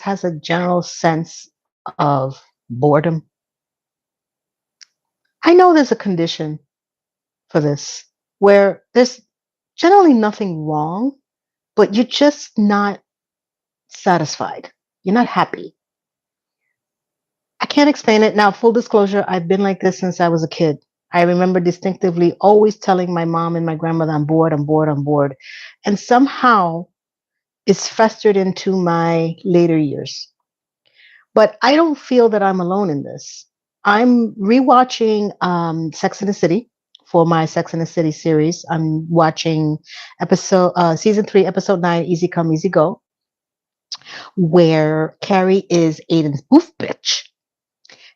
has a general sense of boredom? I know there's a condition for this where there's generally nothing wrong, but you're just not satisfied. You're not happy. I can't explain it. Now, full disclosure, I've been like this since I was a kid. I remember distinctively always telling my mom and my grandmother, I'm bored, I'm bored, I'm bored. And somehow it's festered into my later years. But I don't feel that I'm alone in this. I'm rewatching Sex and the City for my Sex and the City series. I'm watching season 3, episode 9, Easy Come, Easy Go, where Carrie is Aiden's booth bitch.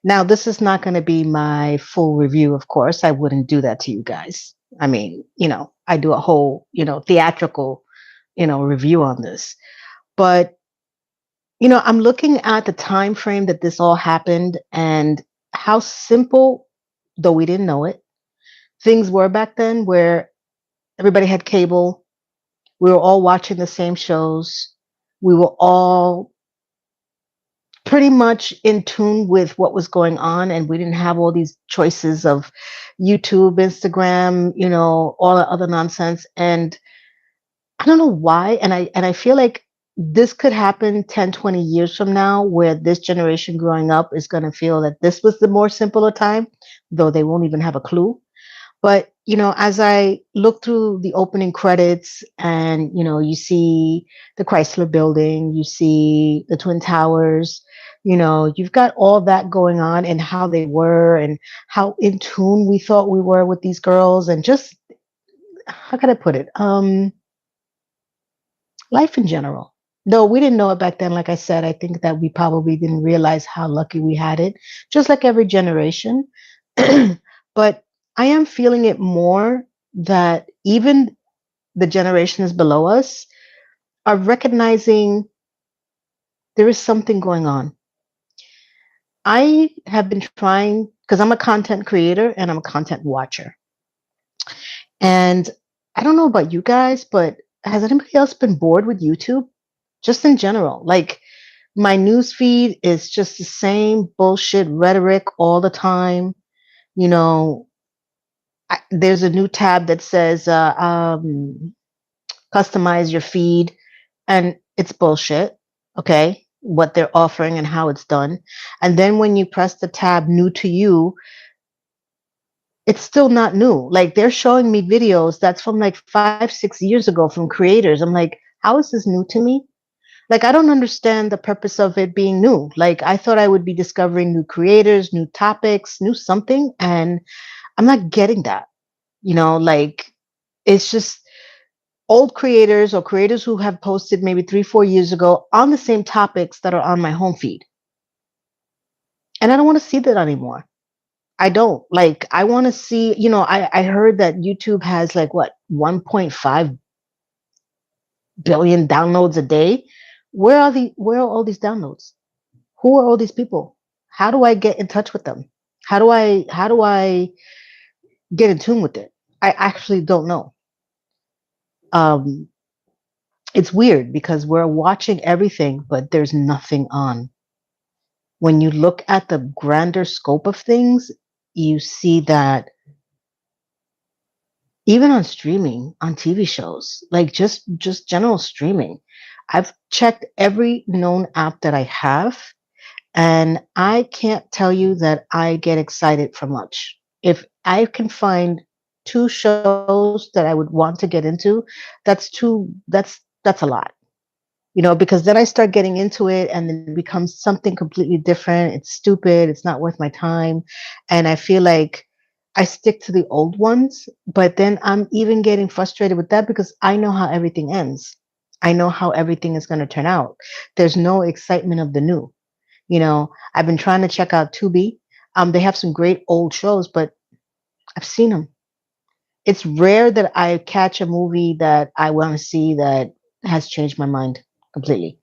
Now, this is not going to be my full review, of course. I wouldn't do that to you guys. I mean, I do a whole, theatrical, review on this. But, I'm looking at the time frame that this all happened and how simple, though we didn't know it, things were back then where everybody had cable. We were all watching the same shows. We were all pretty much in tune with what was going on, and we didn't have all these choices of YouTube, Instagram, all the other nonsense. And I don't know why, and I feel like this could happen 10, 20 years from now, where this generation growing up is going to feel that this was the more simpler time, though they won't even have a clue. But, as I look through the opening credits and, you see the Chrysler building, you see the Twin Towers, you've got all that going on and how they were and how in tune we thought we were with these girls and just, how can I put it? Life in general. Though we didn't know it back then, like I said, I think that we probably didn't realize how lucky we had it, just like every generation. But I am feeling it more that even the generations below us are recognizing there is something going on. I have been trying, because I'm a content creator and I'm a content watcher. And I don't know about you guys, but has anybody else been bored with YouTube? Just in general. Like my news feed is just the same bullshit rhetoric all the time. You know, there's a new tab that says customize your feed, and it's bullshit. Okay, what they're offering and how it's done. And then when you press the tab new to you, it's still not new. Like they're showing me videos that's from like 5, 6 years ago from creators. I'm like, how is this new to me? Like, I don't understand the purpose of it being new. Like, I thought I would be discovering new creators, new topics, new something, and I'm not getting that. Like, it's just old creators or creators who have posted maybe 3, 4 years ago on the same topics that are on my home feed. And I don't want to see that anymore. I don't. Like, I want to see, I heard that YouTube has like what, 1.5 billion downloads a day. Where are all these downloads? Who are all these people? How do I get in touch with them? How do I get in tune with it? I actually don't know. Um, it's weird because we're watching everything, but there's nothing on. When you look at the grander scope of things, you see that even on streaming, on TV shows, like just general streaming, I've checked every known app that I have. And I can't tell you that I get excited for much. If I can find two shows that I would want to get into, that's a lot. Because then I start getting into it and then it becomes something completely different. It's stupid, it's not worth my time. And I feel like I stick to the old ones, but then I'm even getting frustrated with that because I know how everything ends. I know how everything is going to turn out. There's no excitement of the new. I've been trying to check out Tubi. They have some great old shows, but I've seen them. It's rare that I catch a movie that I want to see that has changed my mind completely.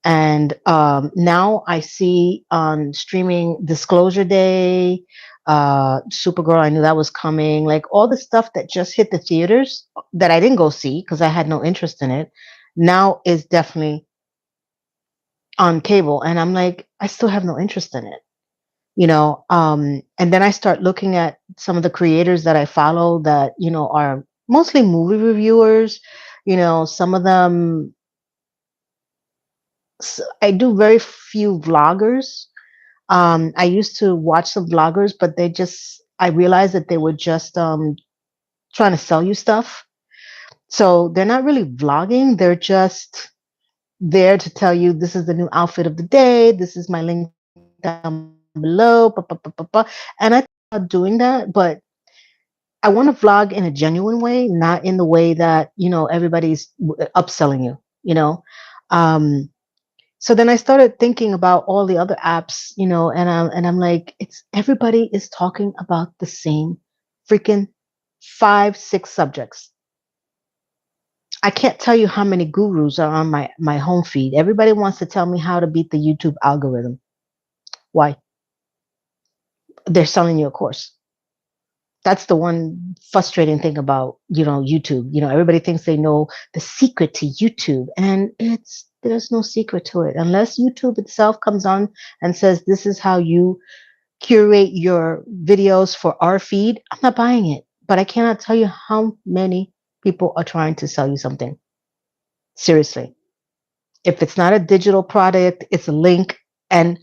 And now I see on streaming Disclosure Day, Supergirl, I knew that was coming, like all the stuff that just hit the theaters that I didn't go see because I had no interest in it, now is definitely on cable, and I'm like, I still have no interest in it, you know. And then I start looking at some of the creators that I follow that, you know, are mostly movie reviewers. You know, some of them, I do very few vloggers. I used to watch some vloggers, but I realized that they were just trying to sell you stuff. So they're not really vlogging, they're just there to tell you this is the new outfit of the day, this is my link down below, And I thought about doing that, but I want to vlog in a genuine way, not in the way that, you know, everybody's upselling you, you know. Um, so then I started thinking about all the other apps, you know, and I'm like, it's everybody is talking about the same freaking 5, 6 subjects. I can't tell you how many gurus are on my home feed. Everybody wants to tell me how to beat the YouTube algorithm. Why? They're selling you a course. That's the one frustrating thing about, you know, YouTube. You know, everybody thinks they know the secret to YouTube, and there's no secret to it unless YouTube itself comes on and says this is how you curate your videos for our feed. I'm not buying it, but I cannot tell you how many people are trying to sell you something. Seriously. If it's not a digital product, it's a link. And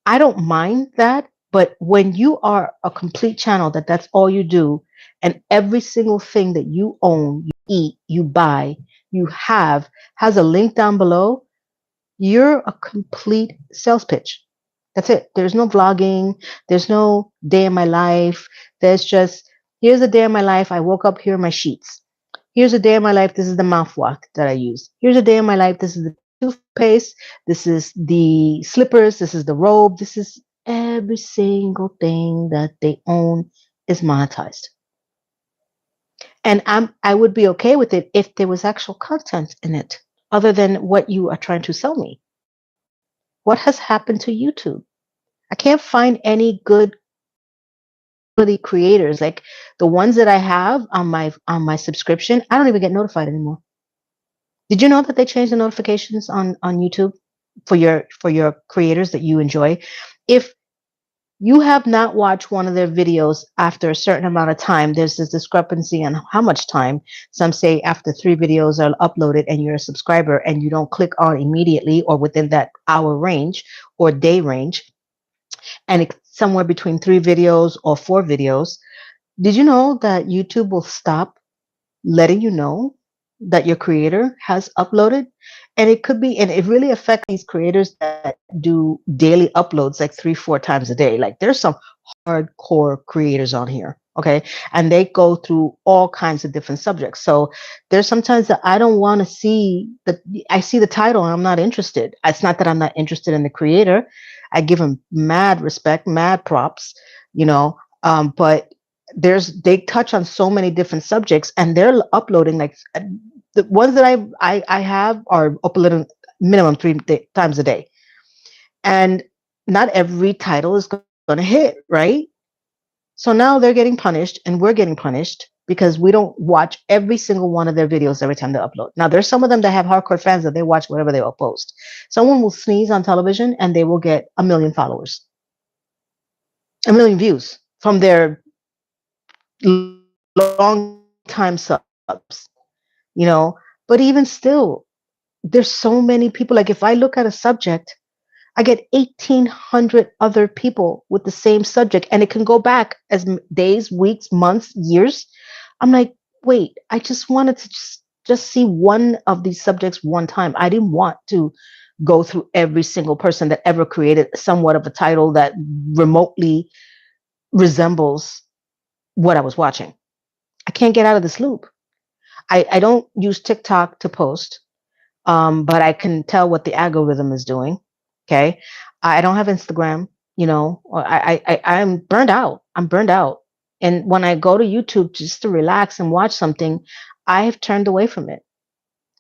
I don't mind that. But when you are a complete channel that's all you do, and every single thing that you own, you eat, you buy, you have has a link down below, you're a complete sales pitch. That's it. There's no vlogging. There's no day in my life. There's just, here's a day in my life. I woke up, here are my sheets. Here's a day in my life. This is the mouthwash that I use. Here's a day in my life. This is the toothpaste. This is the slippers. This is the robe. This is every single thing that they own is monetized. And I would be okay with it if there was actual content in it, other than what you are trying to sell me. What has happened to YouTube? I can't find any good quality creators. Like the ones that I have on my subscription, I don't even get notified anymore. Did you know that they changed the notifications on YouTube for your creators that you enjoy? If you have not watched one of their videos after a certain amount of time, there's this discrepancy on how much time. Some say after 3 videos are uploaded and you're a subscriber and you don't click on immediately or within that hour range or day range, and it's somewhere between 3 videos or 4 videos. Did you know that YouTube will stop letting you know that your creator has uploaded? And it could be, and it really affects these creators that do daily uploads like 3, 4 times a day. Like there's some hardcore creators on here. Okay. And they go through all kinds of different subjects. So there's sometimes that I don't want to see that. I see the title and I'm not interested. It's not that I'm not interested in the creator. I give them mad respect, mad props, you know. But they touch on so many different subjects and they're uploading like the ones that I have are uploading minimum 3 times a day, and not every title is going to hit, right? So now they're getting punished and we're getting punished because we don't watch every single one of their videos every time they upload. Now there's some of them that have hardcore fans that they watch whatever they will post. Someone will sneeze on television and they will get 1 million followers, 1 million views from their long time subs, you know. But even still, there's so many people. Like if I look at a subject, I get 1,800 other people with the same subject, and it can go back as days, weeks, months, years. I'm like, wait, I just wanted to just see one of these subjects one time. I didn't want to go through every single person that ever created somewhat of a title that remotely resembles what I was watching. I can't get out of this loop. I don't use TikTok to post, but I can tell what the algorithm is doing. Okay. I don't have Instagram, you know, or I'm burned out. I'm burned out. And when I go to YouTube just to relax and watch something, I have turned away from it.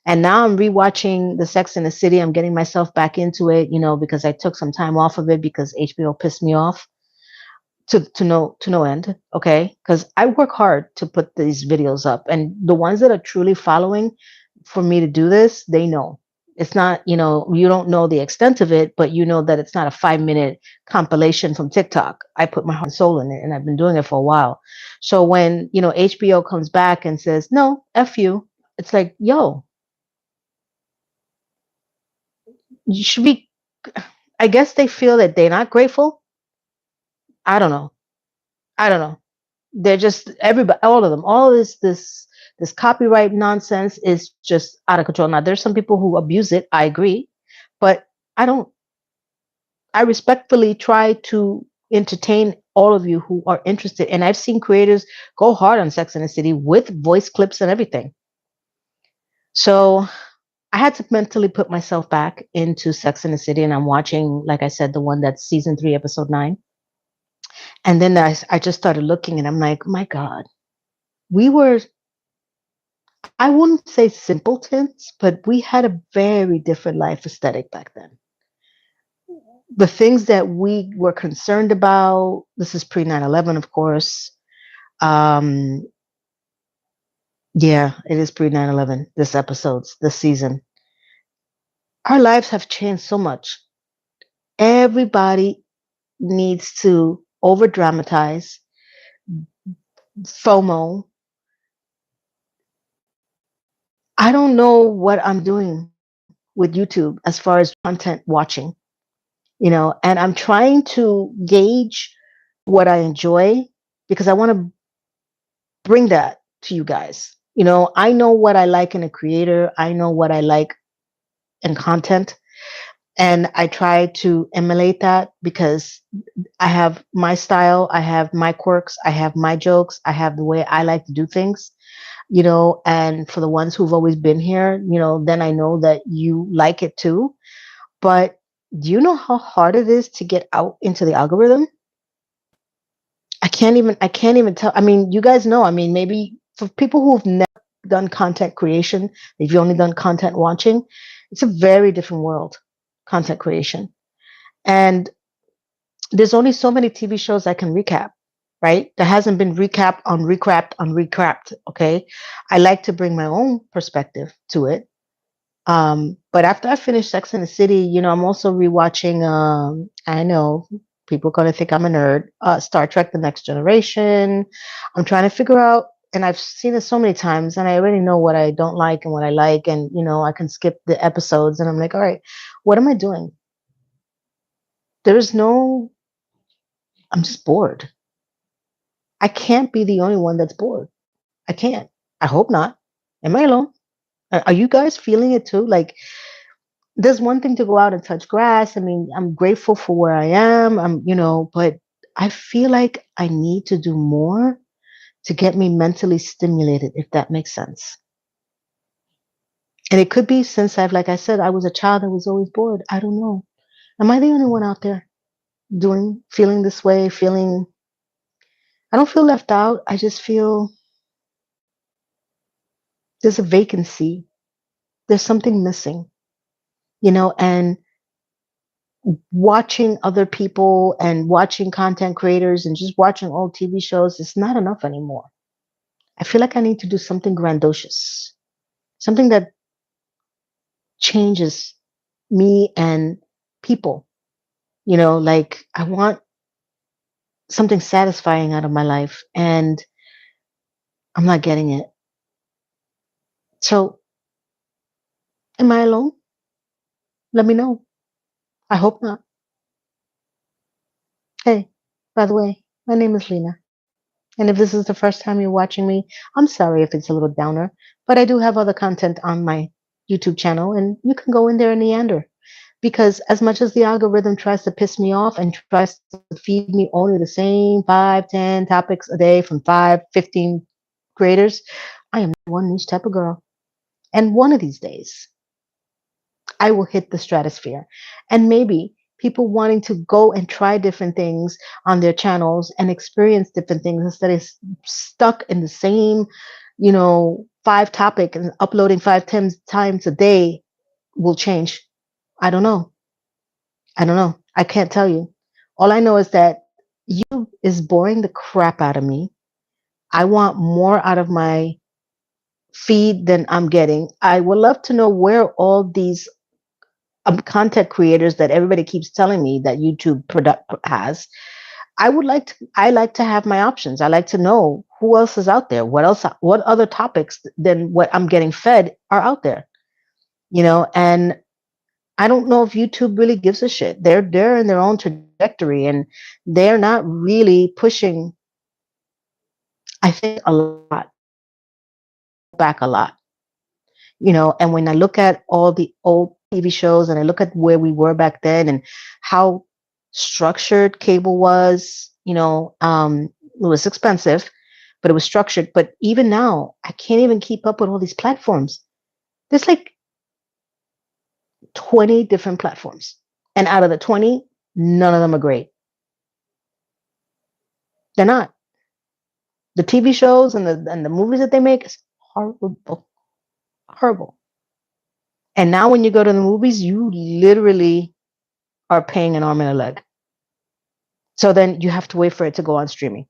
And now I'm rewatching The Sex and the City. I'm getting myself back into it, you know, because I took some time off of it because HBO pissed me off to no end. Okay, because I work hard to put these videos up, and the ones that are truly following for me to do this, they know. It's not, you don't know the extent of it, but you know that it's not a 5 minute compilation from TikTok. I put my heart and soul in it, and I've been doing it for a while. So when, HBO comes back and says, no, F you, it's like, yo, you should be, I guess they feel that they're not grateful. I don't know. I don't know. They're just everybody, all of them, all of this copyright nonsense is just out of control. Now, there's some people who abuse it. I agree, but I don't. I respectfully try to entertain all of you who are interested, and I've seen creators go hard on Sex and the City with voice clips and everything. So I had to mentally put myself back into Sex and the City, and I'm watching, like I said, the one that's season 3, episode 9. And then I just started looking, and I'm like, my God, we were, I wouldn't say simpletons, but we had a very different life aesthetic back then. The things that we were concerned about, this is pre 9/11, of course. Um, yeah, it is pre 9/11, this season. Our lives have changed so much. Everybody needs to over dramatize, FOMO. I don't know what I'm doing with YouTube as far as content watching, and I'm trying to gauge what I enjoy because I want to bring that to you guys. I know what I like in a creator, I know what I like in content, and I try to emulate that because I have my style, I have my quirks, I have my jokes, I have the way I like to do things. And for the ones who've always been here, then I know that you like it too. But do you know how hard it is to get out into the algorithm? I can't even tell. I mean, you guys know. I mean, maybe for people who've never done content creation, if you've only done content watching, it's a very different world, content creation. And there's only so many TV shows I can recap, right? There hasn't been recapped on recapped on recapped. Okay. I like to bring my own perspective to it. But after I finish Sex and the City, I'm also rewatching. I know people are gonna think I'm a nerd. Star Trek: The Next Generation. I'm trying to figure out, and I've seen it so many times, and I already know what I don't like and what I like, and I can skip the episodes, and I'm like, all right, what am I doing? There's no. I'm just bored. I can't be the only one that's bored. I can't. I hope not. Am I alone? Are you guys feeling it too? Like, there's one thing to go out and touch grass. I mean, I'm grateful for where I am. But I feel like I need to do more to get me mentally stimulated, if that makes sense. And it could be since like I said, I was a child that was always bored. I don't know. Am I the only one out there feeling this way? I don't feel left out. I just feel there's a vacancy. There's something missing, and watching other people and watching content creators and just watching old TV shows is not enough anymore. I feel like I need to do something grandiose, something that changes me and people. Like I want something satisfying out of my life, and I'm not getting it. So, am I alone? Let me know. I hope not. Hey, by the way, my name is Lena. And if this is the first time you're watching me, I'm sorry if it's a little downer, but I do have other content on my YouTube channel, and you can go in there and meander. Because as much as the algorithm tries to piss me off and tries to feed me only the same 5, 10 topics a day from 5, 15 creators, I am one niche type of girl. And one of these days, I will hit the stratosphere. And maybe people wanting to go and try different things on their channels and experience different things instead of stuck in the same, 5 topic and uploading 5, 10 times a day will change. I don't know. I don't know. I can't tell you. All I know is that you is boring the crap out of me. I want more out of my feed than I'm getting. I would love to know where all these content creators that everybody keeps telling me that YouTube product has. I like to have my options. I like to know who else is out there. What other topics than what I'm getting fed are out there, and I don't know if YouTube really gives a shit. They're in their own trajectory, and they're not really pushing, I think, a lot back a lot. And when I look at all the old TV shows and I look at where we were back then and how structured cable was, it was expensive, but it was structured. But even now, I can't even keep up with all these platforms. There's like 20 different platforms. And out of the 20, none of them are great. They're not. The TV shows and the movies that they make is horrible. Horrible. And now when you go to the movies, you literally are paying an arm and a leg. So then you have to wait for it to go on streaming.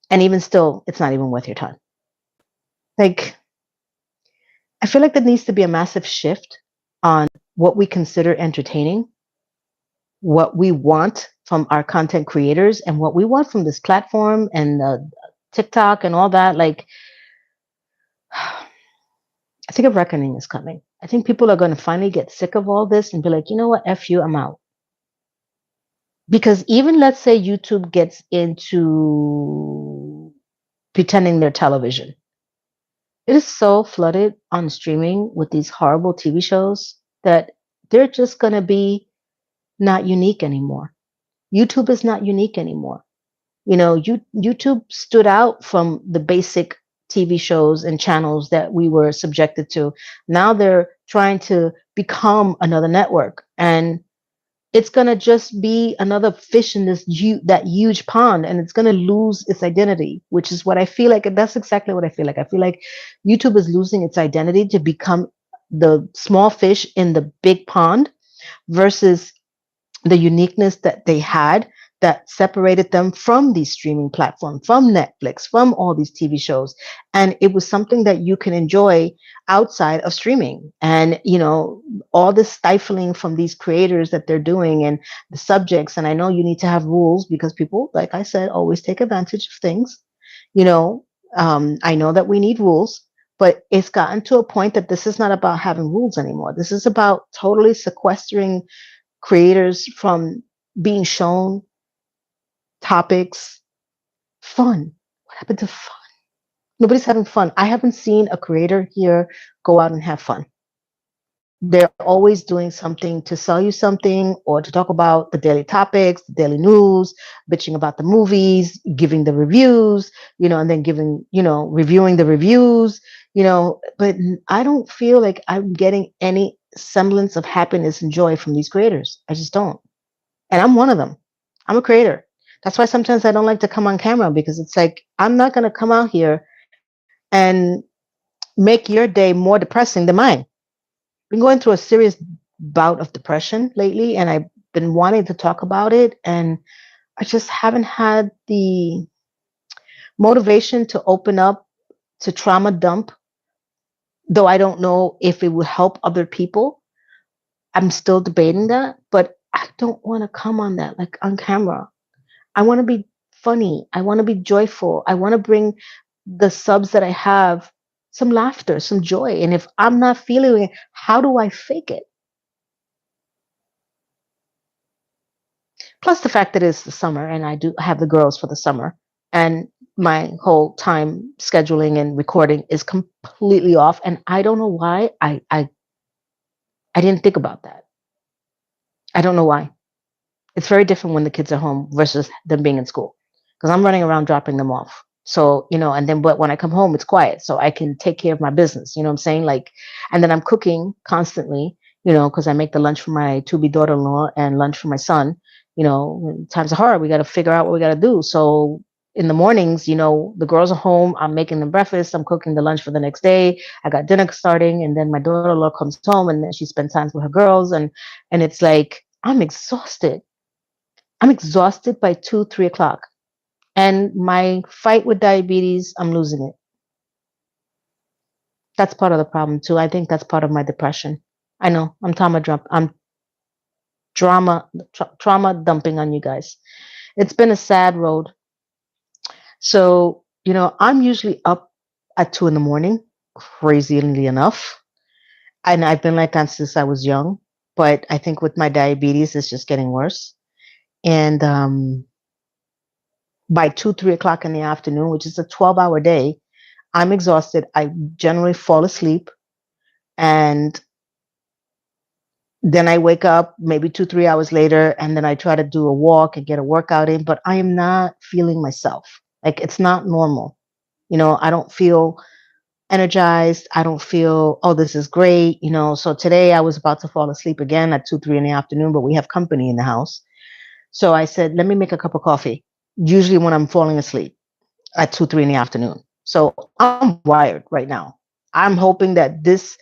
And even still, it's not even worth your time. Like, I feel like there needs to be a massive shift on what we consider entertaining, what we want from our content creators, and what we want from this platform and TikTok and all that. Like, I think a reckoning is coming. I think people are going to finally get sick of all this and be like, you know what, F you, I'm out. Because even let's say YouTube gets into pretending they're television. It is so flooded on streaming with these horrible TV shows that they're just going to be not unique anymore. YouTube is not unique anymore. YouTube stood out from the basic TV shows and channels that we were subjected to. Now they're trying to become another network, and it's going to just be another fish in that huge pond, and it's going to lose its identity, which is what I feel like. And that's exactly what I feel like. I feel like YouTube is losing its identity to become the small fish in the big pond versus the uniqueness that they had that separated them from these streaming platforms, from Netflix, from all these TV shows. And it was something that you can enjoy outside of streaming. And, all the stifling from these creators that they're doing and the subjects. And I know you need to have rules because people, like I said, always take advantage of things. You know, I know that we need rules, but it's gotten to a point that this is not about having rules anymore. This is about totally sequestering creators from being shown topics. Fun. What happened to fun? Nobody's having fun. I haven't seen a creator here go out and have fun. They're always doing something to sell you something or to talk about the daily topics, the daily news, bitching about the movies, giving the reviews, and then reviewing the reviews, but I don't feel like I'm getting any semblance of happiness and joy from these creators. I just don't. And I'm one of them. I'm a creator. That's why sometimes I don't like to come on camera because it's like, I'm not going to come out here and make your day more depressing than mine. I've been going through a serious bout of depression lately, and I've been wanting to talk about it. And I just haven't had the motivation to open up, to trauma dump, though I don't know if it would help other people. I'm still debating that, but I don't want to come on that, like on camera. I want to be funny. I want to be joyful. I want to bring the subs that I have some laughter, some joy. And if I'm not feeling it, how do I fake it? Plus the fact that it's the summer and I do have the girls for the summer, and my whole time scheduling and recording is completely off. And I don't know why I didn't think about that. I don't know why. It's very different when the kids are home versus them being in school because I'm running around dropping them off. So, and then, but when I come home, it's quiet. So I can take care of my business. You know what I'm saying? Like, and then I'm cooking constantly, because I make the lunch for my to be daughter in law and lunch for my son. When times are hard. We got to figure out what we got to do. So in the mornings, the girls are home. I'm making them breakfast. I'm cooking the lunch for the next day. I got dinner starting. And then my daughter in law comes home and then she spends time with her girls. And it's like, I'm exhausted. I'm exhausted by 2, 3 o'clock. And my fight with diabetes, I'm losing it. That's part of the problem too. I think that's part of my depression. I know I'm trauma dump. I'm trauma dumping on you guys. It's been a sad road. So, I'm usually up at 2 in the morning, crazily enough. And I've been like that since I was young. But I think with my diabetes, it's just getting worse. And by 2, 3 o'clock in the afternoon, which is a 12-hour day, I'm exhausted. I generally fall asleep. And then I wake up maybe 2, 3 hours later, and then I try to do a walk and get a workout in, but I am not feeling myself. Like it's not normal. I don't feel energized. I don't feel, oh, this is great. So today I was about to fall asleep again at 2, 3 in the afternoon, but we have company in the house. So I said, let me make a cup of coffee, usually when I'm falling asleep at 2, 3 in the afternoon. So I'm wired right now. I'm hoping that this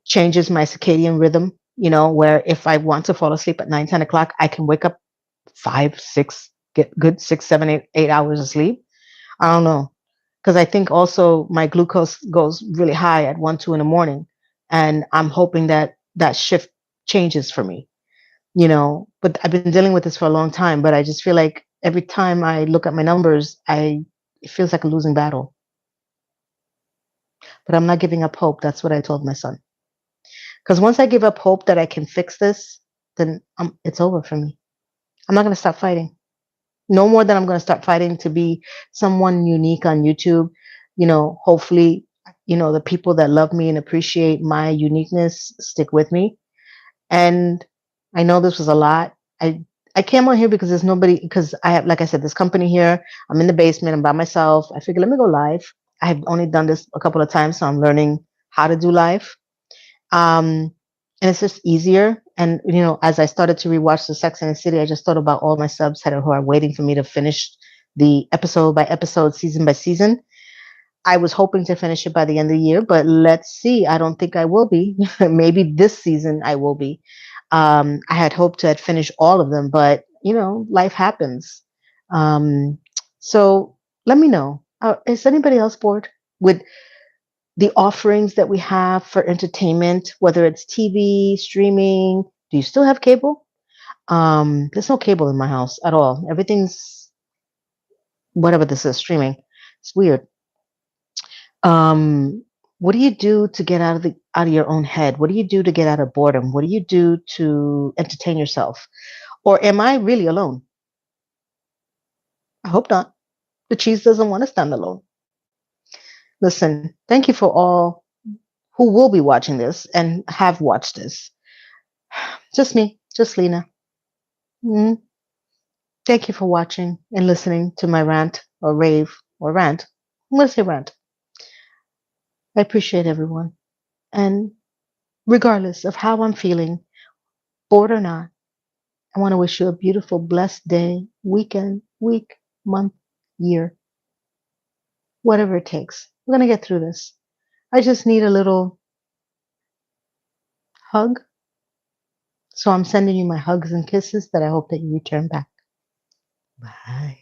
changes my circadian rhythm, where if I want to fall asleep at 9, 10 o'clock, I can wake up 5, 6, get good 6, 7, 8 hours of sleep. I don't know. Because I think also my glucose goes really high at 1, 2 in the morning. And I'm hoping that that shift changes for me, But I've been dealing with this for a long time, but I just feel like every time I look at my numbers, it feels like a losing battle. But I'm not giving up hope. That's what I told my son. Because once I give up hope that I can fix this, then it's over for me. I'm not going to stop fighting. No more than I'm going to start fighting to be someone unique on YouTube. Hopefully, the people that love me and appreciate my uniqueness stick with me. And I know this was a lot. I came on here because there's nobody, because I have, like I said, this company here. I'm in the basement. I'm by myself. I figured, let me go live. I have only done this a couple of times, so I'm learning how to do live. And it's just easier. And as I started to rewatch the Sex and the City, I just thought about all my subs who are waiting for me to finish the episode by episode, season by season. I was hoping to finish it by the end of the year, but let's see. I don't think I will be. Maybe this season I will be. I had hoped to have finished all of them, but life happens. Um, so let me know. Is anybody else bored with the offerings that we have for entertainment, whether it's TV, streaming? Do you still have cable? There's no cable in my house at all. Everything's whatever this is, streaming. It's weird. What do you do to get out of your own head? What do you do to get out of boredom? What do you do to entertain yourself? Or am I really alone? I hope not. The cheese doesn't want to stand alone. Listen, thank you for all who will be watching this and have watched this. Just me, just Lena. Mm, Thank you for watching and listening to my rant or rave or rant. Let's say rant. I appreciate everyone. And regardless of how I'm feeling, bored or not, I want to wish you a beautiful, blessed day, weekend, week, month, year, whatever it takes. We're going to get through this. I just need a little hug. So I'm sending you my hugs and kisses that I hope that you return back. Bye.